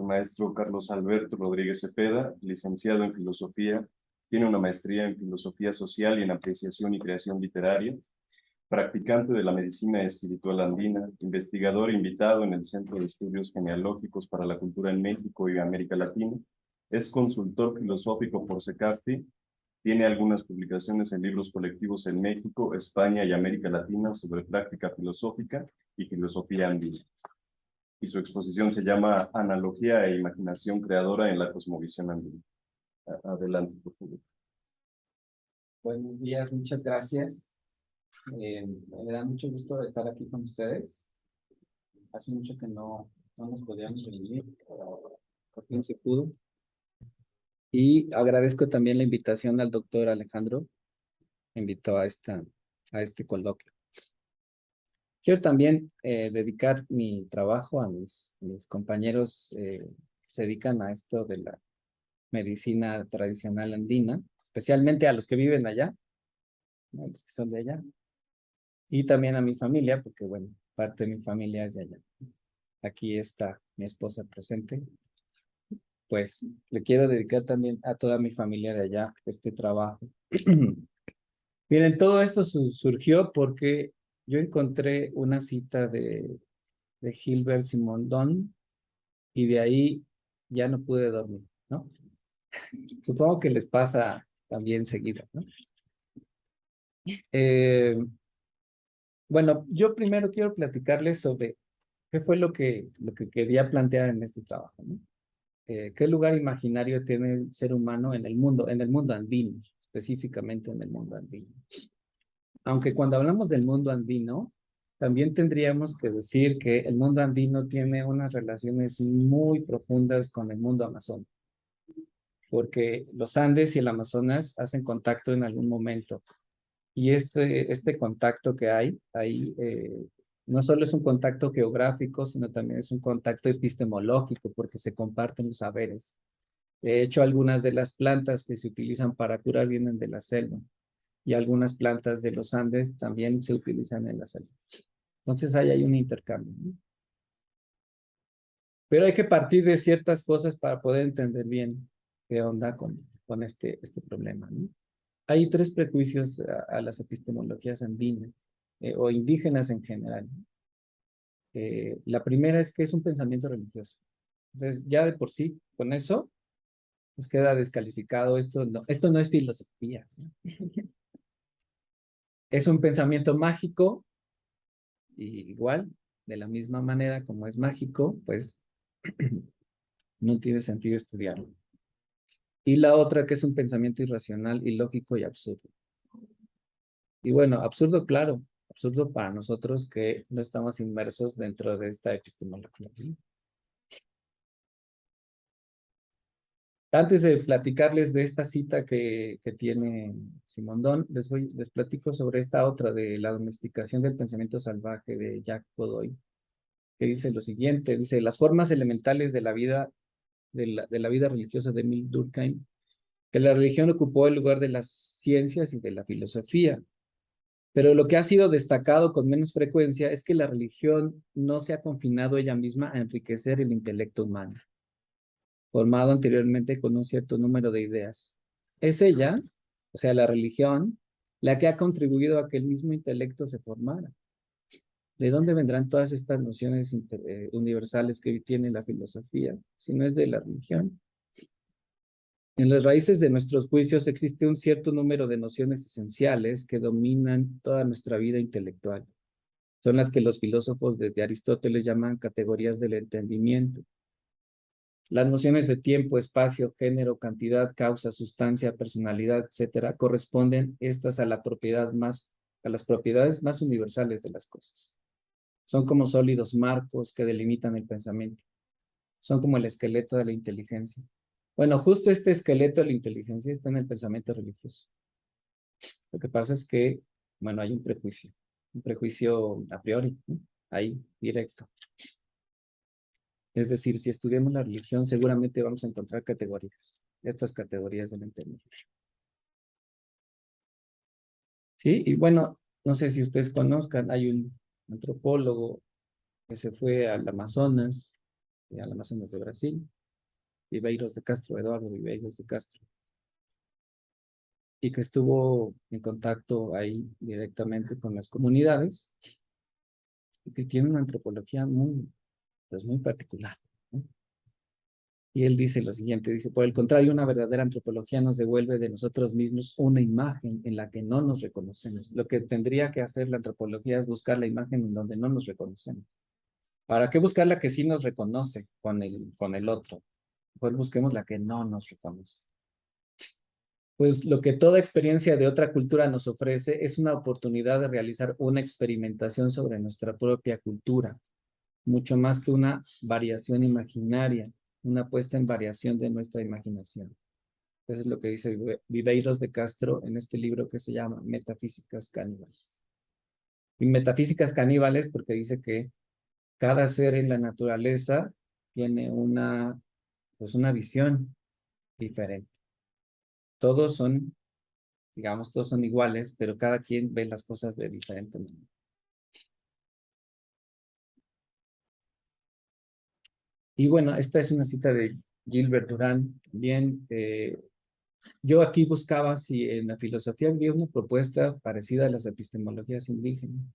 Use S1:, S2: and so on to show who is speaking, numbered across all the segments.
S1: maestro Carlos Alberto Rodríguez Cepeda, licenciado en Filosofía, tiene una maestría en Filosofía Social y en Apreciación y Creación Literaria, practicante de la medicina espiritual andina, investigador invitado en el Centro de Estudios Genealógicos para la Cultura en México y América Latina, es consultor filosófico por CECAFTI, tiene algunas publicaciones en libros colectivos en México, España y América Latina sobre práctica filosófica y filosofía andina. Y su exposición se llama Analogía e Imaginación Creadora en la Cosmovisión Andina. Adelante, por favor.
S2: Buenos días, muchas gracias. Me da mucho gusto estar aquí con ustedes. Hace mucho que no nos podíamos reunir, pero por fin se pudo. Y agradezco también la invitación al doctor Alejandro, me invitó a este coloquio. Quiero también dedicar mi trabajo a mis compañeros que se dedican a esto de la medicina tradicional andina, especialmente a los que viven allá, ¿no? Los que son de allá. Y también a mi familia, porque bueno, parte de mi familia es de allá. Aquí está mi esposa presente. Pues le quiero dedicar también a toda mi familia de allá este trabajo. Miren, todo esto surgió porque yo encontré una cita de Gilbert Simondon y de ahí ya no pude dormir, ¿no? Supongo que les pasa también seguido, ¿no? Bueno, yo primero quiero platicarles sobre qué fue lo que quería plantear en este trabajo, ¿no? ¿Qué lugar imaginario tiene el ser humano en el mundo andino, específicamente en el mundo andino? Aunque cuando hablamos del mundo andino, también tendríamos que decir que el mundo andino tiene unas relaciones muy profundas con el mundo amazónico, porque los Andes y el Amazonas hacen contacto en algún momento. Y este contacto que hay ahí no solo es un contacto geográfico, sino también es un contacto epistemológico, porque se comparten los saberes. De hecho, algunas de las plantas que se utilizan para curar vienen de la selva, y algunas plantas de los Andes también se utilizan en la selva. Entonces, ahí hay un intercambio, ¿no? Pero hay que partir de ciertas cosas para poder entender bien qué onda con este problema, ¿no? Hay tres prejuicios a las epistemologías andinas o indígenas en general. La primera es que es un pensamiento religioso. Entonces, ya de por sí, con eso, pues queda descalificado. Esto no es filosofía, ¿no? Es un pensamiento mágico, y igual, de la misma manera como es mágico, pues no tiene sentido estudiarlo. Y la otra que es un pensamiento irracional, ilógico y absurdo. Y bueno, absurdo, claro, absurdo para nosotros que no estamos inmersos dentro de esta epistemología. Antes de platicarles de esta cita que tiene Simondon, les platico sobre esta otra de la domesticación del pensamiento salvaje de Jacques Godoy, que dice lo siguiente, dice, las formas elementales de la vida, de la vida religiosa de Emile Durkheim, que la religión ocupó el lugar de las ciencias y de la filosofía. Pero lo que ha sido destacado con menos frecuencia es que la religión no se ha confinado ella misma a enriquecer el intelecto humano, formado anteriormente con un cierto número de ideas. Es ella, o sea, la religión, la que ha contribuido a que el mismo intelecto se formara. ¿De dónde vendrán todas estas nociones universales que hoy tiene la filosofía, si no es de la religión? En las raíces de nuestros juicios existe un cierto número de nociones esenciales que dominan toda nuestra vida intelectual. Son las que los filósofos desde Aristóteles llaman categorías del entendimiento. Las nociones de tiempo, espacio, género, cantidad, causa, sustancia, personalidad, etcétera, corresponden estas a las propiedades más universales de las cosas. Son como sólidos marcos que delimitan el pensamiento. Son como el esqueleto de la inteligencia. Bueno, justo este esqueleto de la inteligencia está en el pensamiento religioso. Lo que pasa es que, bueno, hay un prejuicio a priori, ¿no? Ahí, directo. Es decir, si estudiamos la religión, seguramente vamos a encontrar categorías, estas categorías del entendimiento. Sí, y bueno, no sé si ustedes conozcan, hay un antropólogo que se fue al Amazonas, al Amazonas de Brasil, Viveiros de Castro, Eduardo Viveiros de Castro, y que estuvo en contacto ahí directamente con las comunidades, y que tiene una antropología muy, pues muy particular, ¿no? Y él dice lo siguiente, dice, por el contrario, una verdadera antropología nos devuelve de nosotros mismos una imagen en la que no nos reconocemos. Lo que tendría que hacer la antropología es buscar la imagen en donde no nos reconocemos. ¿Para qué buscar la que sí nos reconoce con el otro? Mejor busquemos la que no nos reconoce. Pues lo que toda experiencia de otra cultura nos ofrece es una oportunidad de realizar una experimentación sobre nuestra propia cultura, mucho más que una variación imaginaria, una puesta en variación de nuestra imaginación. Eso es lo que dice Viveiros de Castro en este libro que se llama Metafísicas Caníbales. Y Metafísicas Caníbales porque dice que cada ser en la naturaleza tiene pues una visión diferente. Todos son, digamos, todos son iguales, pero cada quien ve las cosas de diferente manera. Y bueno, esta es una cita de Gilbert Durán. Bien, yo aquí buscaba si en la filosofía había una propuesta parecida a las epistemologías indígenas.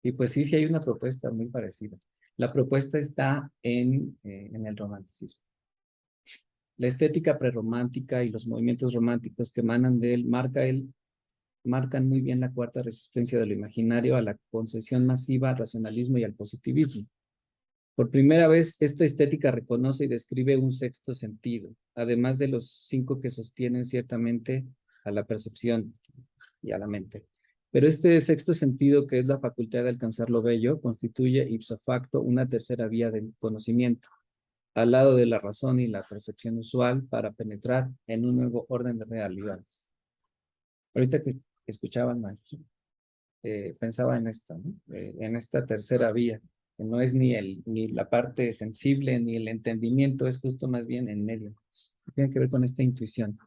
S2: Y pues sí, sí hay una propuesta muy parecida. La propuesta está en el romanticismo. La estética prerromántica y los movimientos románticos que emanan de él marcan muy bien la cuarta resistencia de lo imaginario a la concesión masiva, al racionalismo y al positivismo. Por primera vez, esta estética reconoce y describe un sexto sentido, además de los 5 que sostienen ciertamente a la percepción y a la mente. Pero este sexto sentido, que es la facultad de alcanzar lo bello, constituye ipso facto una tercera vía del conocimiento, al lado de la razón y la percepción usual, para penetrar en un nuevo orden de realidades. Ahorita que escuchaba al maestro, pensaba en esta, ¿no? En esta tercera vía, que no es ni la parte sensible ni el entendimiento, es justo más bien en medio. Tiene que ver con esta intuición.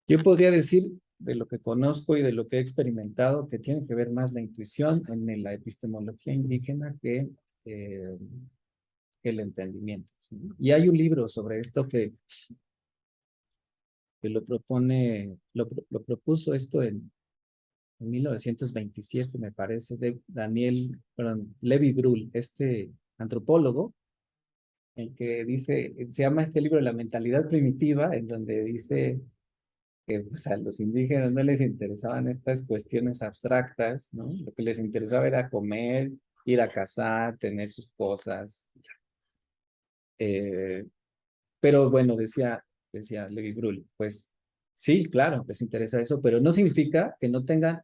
S2: Yo podría decir de lo que conozco y de lo que he experimentado que tiene que ver más la intuición en la epistemología indígena que el entendimiento, ¿sí? Y hay un libro sobre esto que lo propone, lo propuso esto en 1927, me parece, de Levi Brühl, este antropólogo, el que dice, se llama este libro La mentalidad primitiva, en donde dice que pues, a los indígenas no les interesaban estas cuestiones abstractas, ¿no? Lo que les interesaba era comer, ir a cazar, tener sus cosas. Pero bueno, decía Levi Brühl, pues sí, claro, les interesa eso, pero no significa que no tengan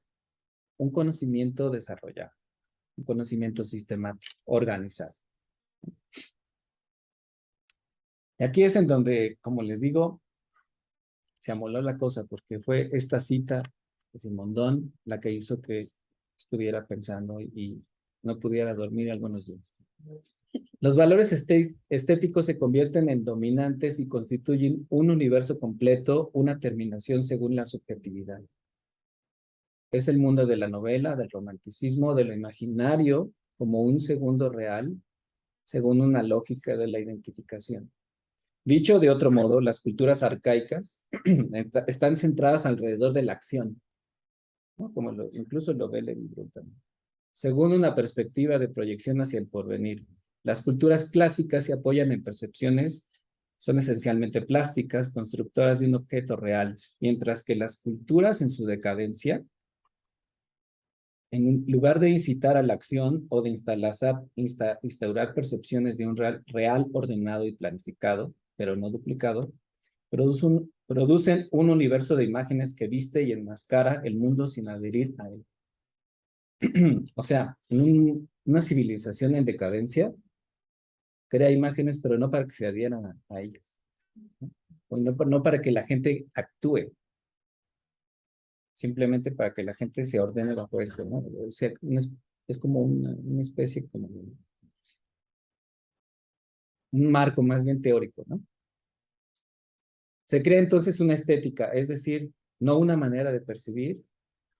S2: un conocimiento desarrollado, un conocimiento sistemático, organizado. Y aquí es en donde, como les digo, se amoló la cosa, porque fue esta cita de Simondón la que hizo que estuviera pensando y no pudiera dormir algunos días. Los valores estéticos se convierten en dominantes y constituyen un universo completo, una terminación según la subjetividad. Es el mundo de la novela, del romanticismo, de lo imaginario, como un segundo real, según una lógica de la identificación. Dicho de otro modo, las culturas arcaicas están centradas alrededor de la acción, ¿no? Como incluso lo ve Levi-Brühl también, según una perspectiva de proyección hacia el porvenir. Las culturas clásicas se apoyan en percepciones, son esencialmente plásticas, constructoras de un objeto real, mientras que las culturas en su decadencia, en lugar de incitar a la acción o de instaurar percepciones de un real ordenado y planificado, pero no duplicado, producen un universo de imágenes que viste y enmascara el mundo sin adherir a él. O sea, una civilización en decadencia crea imágenes, pero no para que se adhieran a ellas, ¿no? O no para que la gente actúe, simplemente para que la gente se ordene bajo esto, ¿no? O sea, es como una especie, como un marco más bien teórico, ¿no? Se crea entonces una estética, es decir, no una manera de percibir,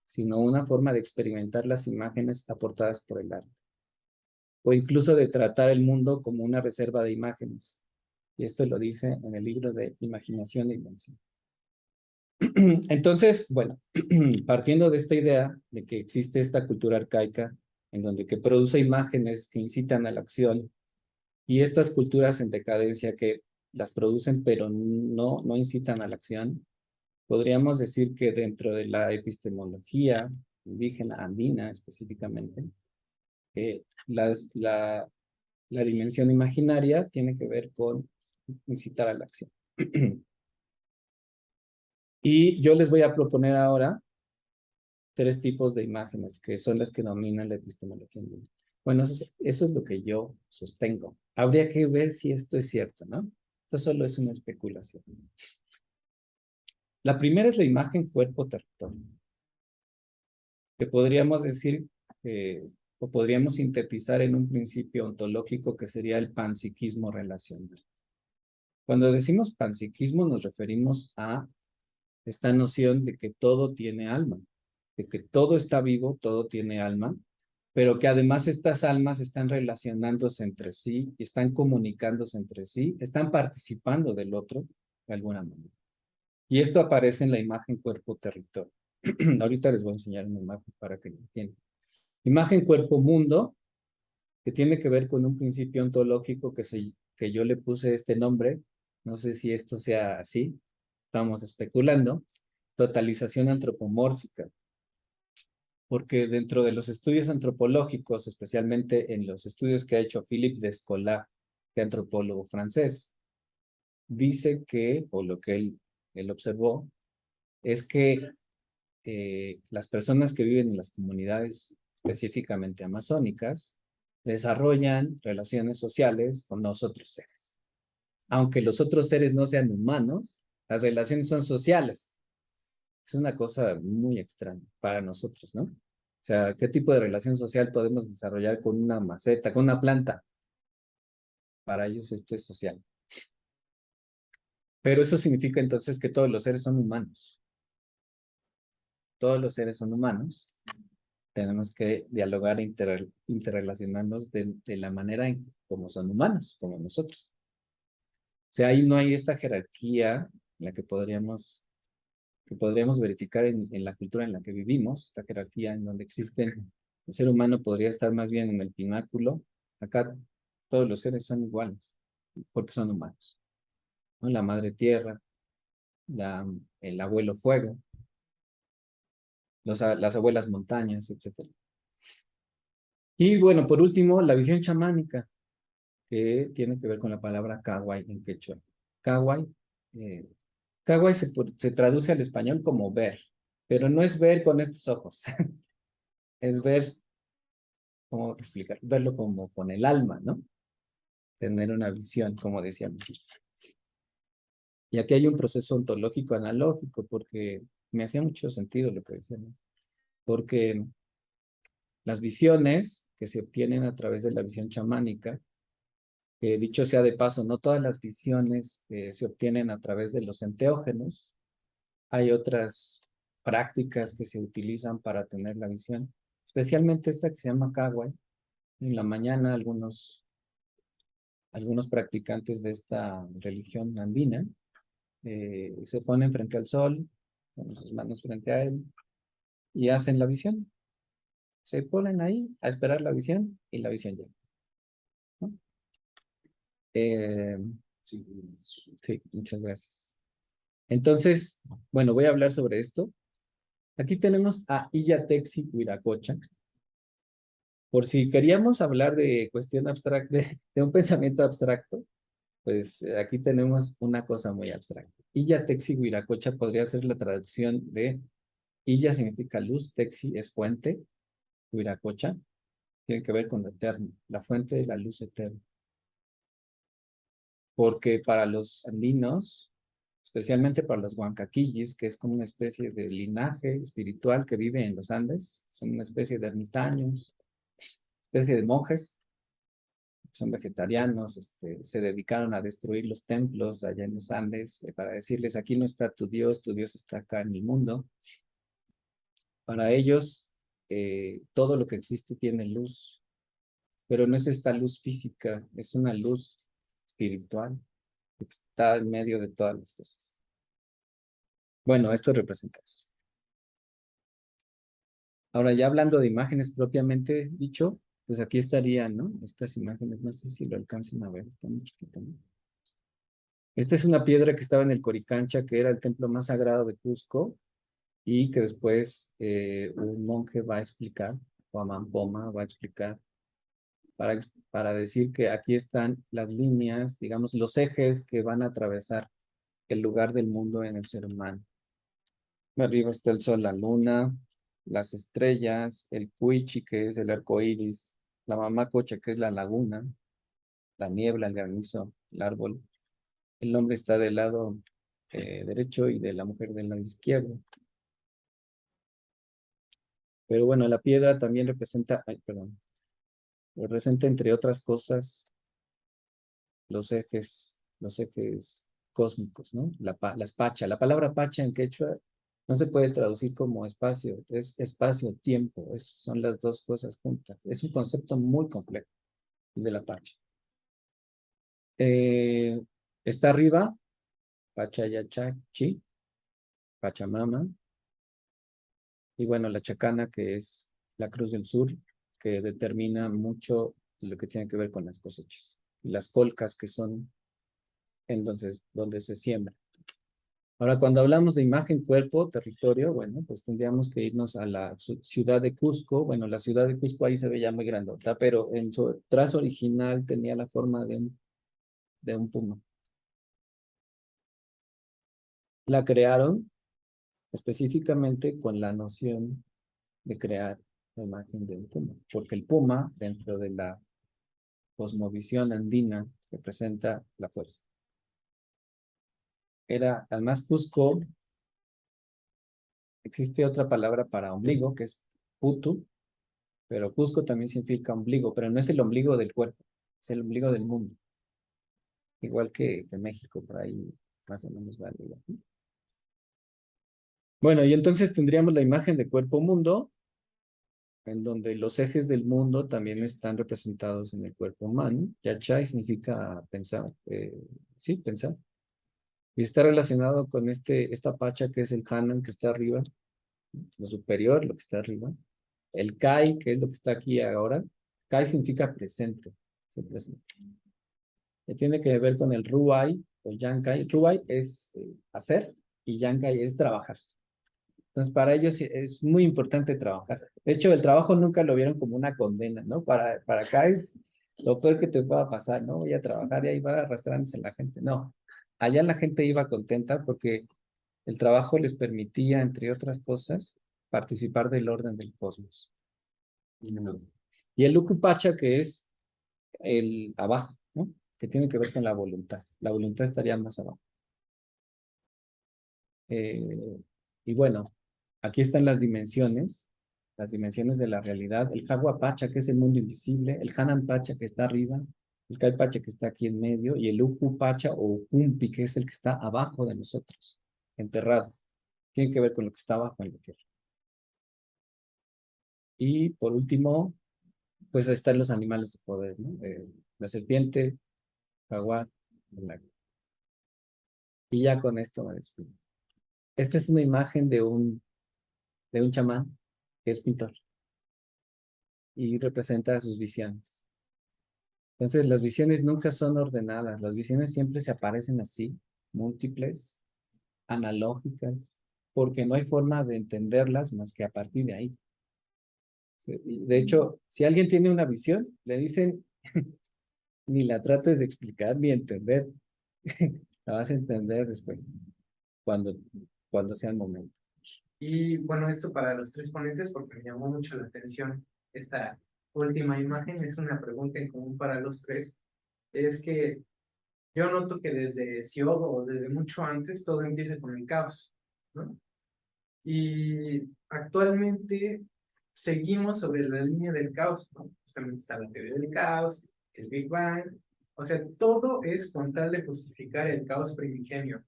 S2: sino una forma de experimentar las imágenes aportadas por el arte. o incluso de tratar el mundo como una reserva de imágenes. Y esto lo dice en el libro de Imaginación e Invención. Entonces, bueno, partiendo de esta idea de que existe esta cultura arcaica en donde que produce imágenes que incitan a la acción y estas culturas en decadencia que las producen pero no incitan a la acción, podríamos decir que dentro de la epistemología indígena, andina específicamente, la dimensión imaginaria tiene que ver con incitar a la acción. Y yo les voy a proponer ahora 3 tipos de imágenes que son las que dominan la epistemología indígena. Bueno, eso es lo que yo sostengo. Habría que ver si esto es cierto, ¿no? Esto solo es una especulación. La primera es la imagen cuerpo-territorio, que podríamos decir, o podríamos sintetizar en un principio ontológico que sería el panpsiquismo relacional. Cuando decimos panpsiquismo nos referimos a esta noción de que todo tiene alma, de que todo está vivo, todo tiene alma, pero que además estas almas están relacionándose entre sí, están comunicándose entre sí, están participando del otro de alguna manera. Y esto aparece en la imagen cuerpo-territorio. Ahorita les voy a enseñar una imagen para que lo entiendan. Imagen cuerpo-mundo, que tiene que ver con un principio ontológico que yo le puse este nombre. No sé si esto sea así, estamos especulando. Totalización antropomórfica. Porque dentro de los estudios antropológicos, especialmente en los estudios que ha hecho Philippe Descola, que es antropólogo francés, dice que, o lo que él observó, es que las personas que viven en las comunidades específicamente amazónicas desarrollan relaciones sociales con los otros seres. Aunque los otros seres no sean humanos, las relaciones son sociales. Es una cosa muy extraña para nosotros, ¿no? O sea, ¿qué tipo de relación social podemos desarrollar con una maceta, con una planta? Para ellos esto es social. Pero eso significa entonces que todos los seres son humanos. Todos los seres son humanos. Tenemos que dialogar e interrelacionarnos de la manera en como son humanos, como nosotros. O sea, ahí no hay esta jerarquía en la que podríamos verificar en la cultura en la que vivimos, esta jerarquía en donde existen, el ser humano podría estar más bien en el pináculo. Acá todos los seres son iguales, porque son humanos, ¿no? La madre tierra, el abuelo fuego, las abuelas montañas, etc. Y bueno, por último, la visión chamánica, que tiene que ver con la palabra Kawai en quechua. Kawai, eh, Kawai se traduce al español como ver, pero no es ver con estos ojos, es ver, ¿cómo explicar? Verlo como con el alma, ¿no? Tener una visión, como decíamos. Y aquí hay un proceso ontológico analógico, porque me hacía mucho sentido lo que decíamos, porque las visiones que se obtienen a través de la visión chamánica, dicho sea de paso, no todas las visiones se obtienen a través de los enteógenos. Hay otras prácticas que se utilizan para tener la visión, especialmente esta que se llama Kawai. En la mañana algunos practicantes de esta religión andina se ponen frente al sol, con sus manos frente a él, y hacen la visión. Se ponen ahí a esperar la visión y la visión llega, ¿no? Sí, sí, muchas gracias. Entonces, bueno, voy a hablar sobre esto. Aquí tenemos a Iyatexi Huiracocha. Por si queríamos hablar de cuestión abstracta, de un pensamiento abstracto, pues aquí tenemos una cosa muy abstracta. Illa Texi Huiracocha podría ser la traducción de Illa significa luz, Texi es fuente, Huiracocha tiene que ver con lo eterno, la fuente de la luz eterna. Porque para los andinos, especialmente para los huancaquillis, que es como una especie de linaje espiritual que vive en los Andes, son una especie de ermitaños, especie de monjes, son vegetarianos, se dedicaron a destruir los templos allá en los Andes para decirles, aquí no está tu Dios está acá en el mundo. Para ellos, todo lo que existe tiene luz. pero no es esta luz física, es una luz espiritual que está en medio de todas las cosas. Bueno, esto representa eso. Ahora, ya hablando de imágenes propiamente dicho, pues aquí estarían, ¿no? Estas imágenes, no sé si lo alcancen a ver, está muy chiquito, ¿no? Esta es una piedra que estaba en el Coricancha, que era el templo más sagrado de Cusco, y que después un monje va a explicar, Juan Poma va a explicar, para decir que aquí están las líneas, digamos, los ejes que van a atravesar el lugar del mundo en el ser humano. Arriba está el sol, la luna, las estrellas, el cuichi, que es el arco iris, la mamacocha, que es la laguna, la niebla, el granizo, el árbol. El hombre está del lado derecho y de la mujer del lado izquierdo. Pero bueno, la piedra también representa, representa entre otras cosas los ejes cósmicos, ¿no? Las pacha. La palabra pacha en quechua no se puede traducir como espacio, es espacio-tiempo, son las dos cosas juntas. Es un concepto muy complejo de la pacha. Está arriba, Pachayachachi, Pachamama, y bueno, la chacana, que es la Cruz del Sur, que determina mucho lo que tiene que ver con las cosechas. Y las colcas, que son entonces donde se siembra. Ahora, cuando hablamos de imagen, cuerpo, territorio, bueno, pues tendríamos que irnos a la ciudad de Cusco. Bueno, la ciudad de Cusco ahí se ve ya muy grandota, pero en su trazo original tenía la forma de un puma. La crearon específicamente con la noción de crear la imagen de un puma, porque el puma, dentro de la cosmovisión andina, representa la fuerza. Además, Cusco, existe otra palabra para ombligo, que es putu, pero Cusco también significa ombligo, pero no es el ombligo del cuerpo, es el ombligo del mundo. Igual que México, por ahí más o menos vale. Bueno, y entonces tendríamos la imagen de cuerpo-mundo, en donde los ejes del mundo también están representados en el cuerpo humano. Yachai significa pensar, sí, pensar. Y está relacionado con esta pacha que es el Hanan, que está arriba, lo superior, lo que está arriba. El Kai, que es lo que está aquí ahora. Kai significa presente. Presente. Tiene que ver con el Ruai o Yankai. Ruai es hacer y Yankai es trabajar. Entonces, para ellos es muy importante trabajar. De hecho, el trabajo nunca lo vieron como una condena, ¿no? Para acá es lo peor que te pueda pasar, ¿no? Voy a trabajar y ahí va arrastrándose la gente. No, allá la gente iba contenta porque el trabajo les permitía, entre otras cosas, participar del orden del cosmos. Y el Ukupacha, que es el abajo, ¿no? Que tiene que ver con la voluntad. La voluntad estaría más abajo. Y bueno, aquí están las dimensiones de la realidad. El Jagua Pacha, que es el mundo invisible, el Hanan Pacha, que está arriba, el Kai Pacha, que está aquí en medio, y el Uku Pacha o Ukumpi, que es el que está abajo de nosotros, enterrado. Tiene que ver con lo que está abajo en la tierra. Y por último, pues ahí están los animales de poder, ¿no? La serpiente, jaguar, el águila. Y ya con esto me despido. Esta es una imagen de un chamán que es pintor y representa sus visiones. Entonces, las visiones nunca son ordenadas, las visiones siempre se aparecen así, múltiples, analógicas, porque no hay forma de entenderlas más que a partir de ahí. De hecho, si alguien tiene una visión, le dicen, ni la trates de explicar ni entender, la vas a entender después, cuando, cuando sea el momento.
S3: Y bueno, esto para los tres ponentes, porque me llamó mucho la atención esta última imagen, es una pregunta en común para los tres, es que yo noto que desde Siodo o desde mucho antes todo empieza con el caos, ¿no? Y actualmente seguimos sobre la línea del caos, ¿no? Justamente está la teoría del caos, el Big Bang, o sea, todo es con tal de justificar el caos primigenio.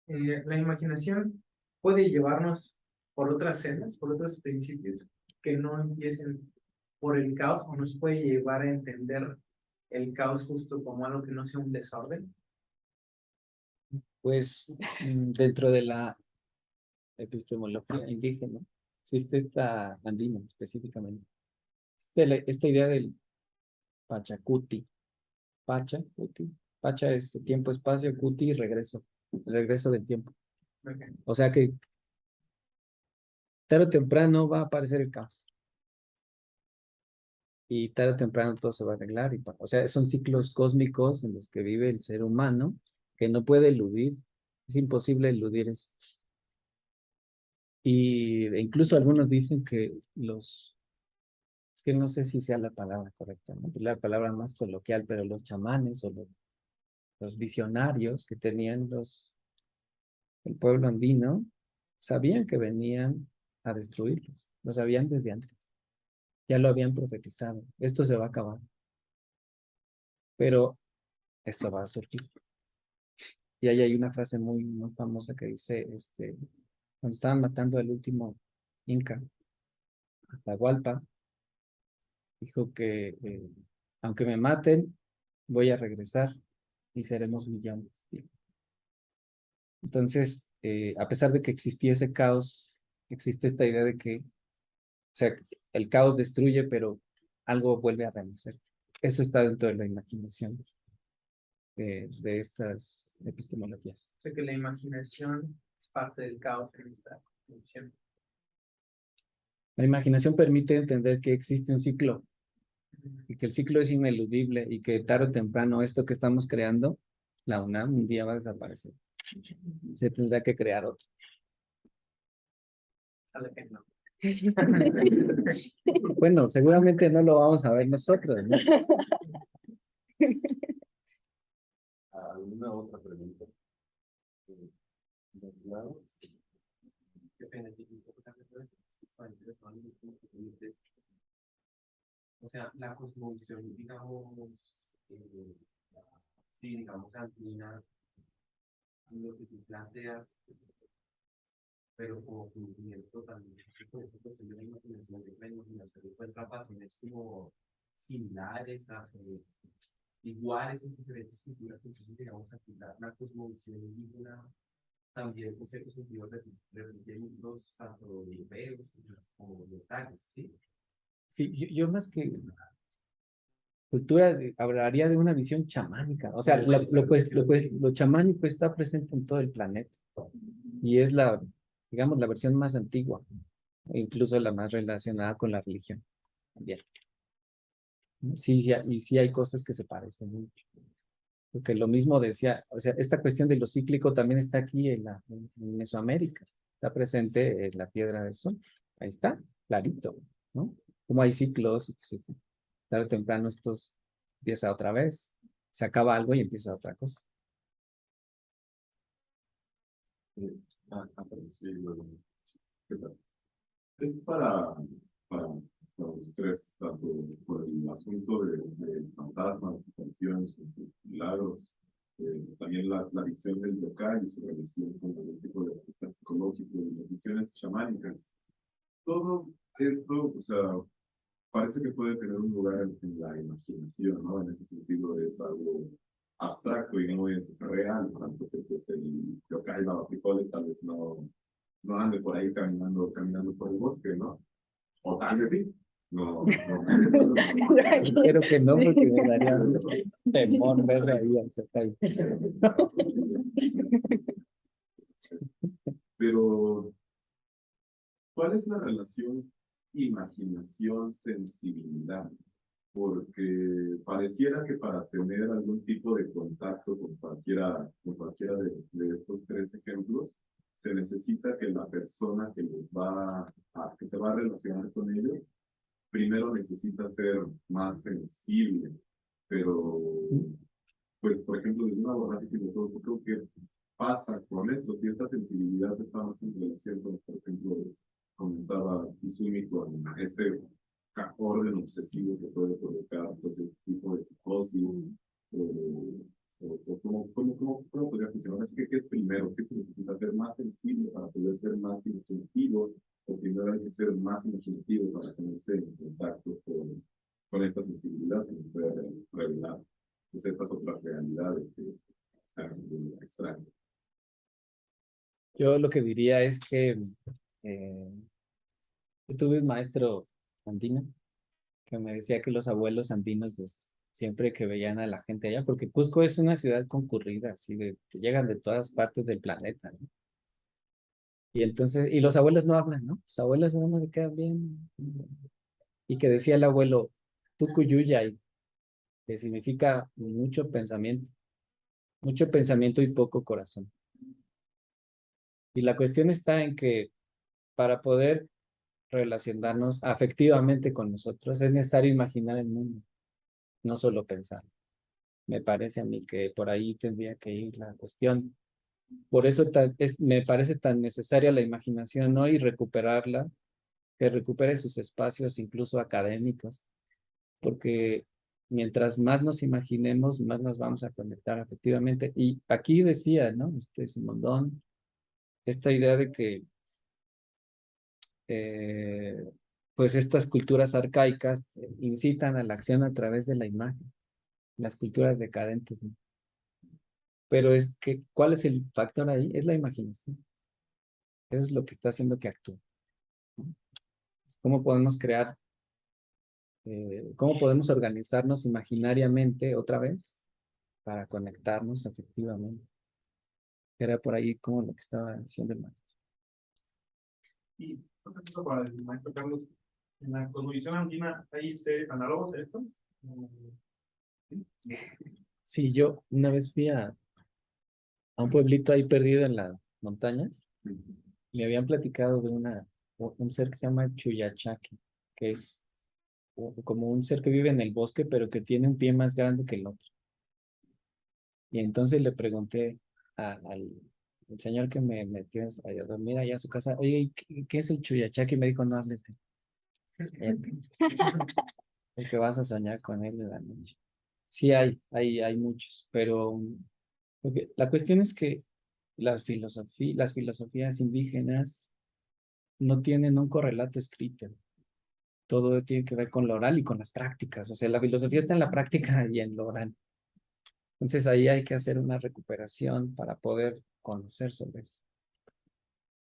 S3: La imaginación puede llevarnos por otras sendas, por otros principios que no empiecen por el caos o nos puede llevar a entender el caos justo como algo que no sea un desorden?
S2: Pues dentro de la epistemología indígena existe esta andina específicamente. Esta idea del Pachacuti. Pachacuti. Pacha es tiempo, espacio, Cuti, regreso. El regreso del tiempo.
S3: Okay.
S2: O sea que tarde o temprano va a aparecer el caos. Y tarde o temprano todo se va a arreglar. O sea, son ciclos cósmicos en los que vive el ser humano que no puede eludir. Es imposible eludir eso. Y incluso algunos dicen que es que no sé si sea la palabra correcta, ¿no? La palabra más coloquial, pero los chamanes o los visionarios que tenían el pueblo andino, sabían que venían a destruirlos. Lo sabían desde antes. Ya lo habían profetizado. Esto se va a acabar. Pero esto va a surgir. Y ahí hay una frase muy, muy famosa que dice, cuando estaban matando al último Inca, Atahualpa, dijo que aunque me maten, voy a regresar y seremos millones. Entonces, a pesar de que existía ese caos, existe esta idea de que, o sea, el caos destruye, pero algo vuelve a renacer. Eso está dentro de la imaginación de estas epistemologías.
S3: O sea que la imaginación es parte del caos en esta función.
S2: La imaginación permite entender que existe un ciclo y que el ciclo es ineludible y que tarde o temprano esto que estamos creando, la UNAM, un día va a desaparecer. Se tendrá que crear otro.
S3: No.
S2: Bueno, seguramente no lo vamos a ver nosotros, ¿no?
S1: ¿Alguna otra pregunta?
S4: O sea, la cosmovisión, digamos, sí, digamos, andina, lo que tú planteas, pero como cumplimiento también, por ejemplo, cuestión de la imaginación, de la imaginación encuentra patrones como similares, iguales en diferentes culturas, entonces, digamos, aquí la cosmovisión indígena también, en cierto sentido, repite mitos tanto europeos como locales, ¿sí?
S2: Sí, yo más que cultura hablaría de una visión chamánica. O sea, lo chamánico está presente en todo el planeta y es digamos, la versión más antigua, e incluso la más relacionada con la religión también. Sí, sí, y sí hay cosas que se parecen mucho. Porque lo mismo decía, o sea, esta cuestión de lo cíclico también está aquí en Mesoamérica. Está presente en la Piedra del Sol. Ahí está, clarito, ¿no? Como hay ciclos, tarde o temprano estos empieza otra vez, se acaba algo y empieza otra cosa.
S5: Sí, bueno, ¿qué tal? Es para los tres, tanto por el asunto de fantasmas, apariciones, milagros, también la visión del local y su relación con el tipo de artistas psicológicos y las visiones chamánicas. Todo esto, o sea, parece que puede tener un lugar en la imaginación, ¿no? En ese sentido es algo abstracto y no es real, tanto que pues, el yokai Lavapicoles tal vez no ande por ahí caminando por el bosque, ¿no? O tal vez sí. No.
S2: Espero que no, porque me daría un temor ver ahí al yokai.
S5: Pero, ¿cuál es la relación imaginación-sensibilidad? Porque pareciera que para tener algún tipo de contacto con cualquiera de estos tres ejemplos, se necesita que la persona que se va a relacionar con ellos, primero necesita ser más sensible, pero, pues, por ejemplo, desde una abordaje filosófico, ¿qué pasa con eso? Si esta sensibilidad está más en relación con, por ejemplo, comentaba Izumi con ese orden obsesivo que puede provocar pues, ese tipo de psicosis, o cómo podría funcionar. Es que, ¿qué es primero? ¿Qué se necesita ser más sensible para poder ser más instintivo o primero hay que ser más imaginativo para ponerse en contacto con esta sensibilidad que nos puede revelar pues, estas otras realidades que están extrañas.
S2: Yo lo que diría es que yo tuve un maestro andino que me decía que los abuelos andinos siempre que veían a la gente allá, porque Cusco es una ciudad concurrida, así que llegan de todas partes del planeta, ¿no? Y entonces, y los abuelos no hablan, ¿no? Los abuelos no se quedan bien. Y que decía el abuelo, Tukuyuyay, que significa mucho pensamiento y poco corazón. Y la cuestión está en que para poder relacionarnos afectivamente con nosotros es necesario imaginar el mundo, no solo pensar. Me parece a mí que por ahí tendría que ir la cuestión. Por eso me parece tan necesaria la imaginación, ¿no? Y recuperarla, que recupere sus espacios, incluso académicos, porque mientras más nos imaginemos, más nos vamos a conectar afectivamente. Y aquí decía, ¿no? Simondón, esta idea de que eh, pues estas culturas arcaicas incitan a la acción a través de la imagen, las culturas decadentes, ¿no? Pero es que, ¿cuál es el factor ahí? Es la imaginación. Eso es lo que está haciendo que actúe, ¿no? ¿Cómo podemos crear, cómo podemos organizarnos imaginariamente otra vez para conectarnos efectivamente? Era por ahí como lo que estaba diciendo el maestro.
S6: Y por ejemplo, para el maestro Carlos, en la cosmovisión andina, ¿hay seres análogos de esto?
S2: Sí, yo una vez fui a un pueblito ahí perdido en la montaña. Me habían platicado de un ser que se llama Chuyachaki, que es como un ser que vive en el bosque, pero que tiene un pie más grande que el otro. Y entonces le pregunté al señor que me metió a dormir allá a su casa, oye, ¿qué es el Chuyachaki? Y me dijo, no hables de él, porque vas a soñar con él en la noche. Sí hay muchos, pero la cuestión es que las filosofías indígenas no tienen un correlato escrito. Todo tiene que ver con lo oral y con las prácticas. O sea, la filosofía está en la práctica y en lo oral. Entonces ahí hay que hacer una recuperación para poder conocer sobre eso.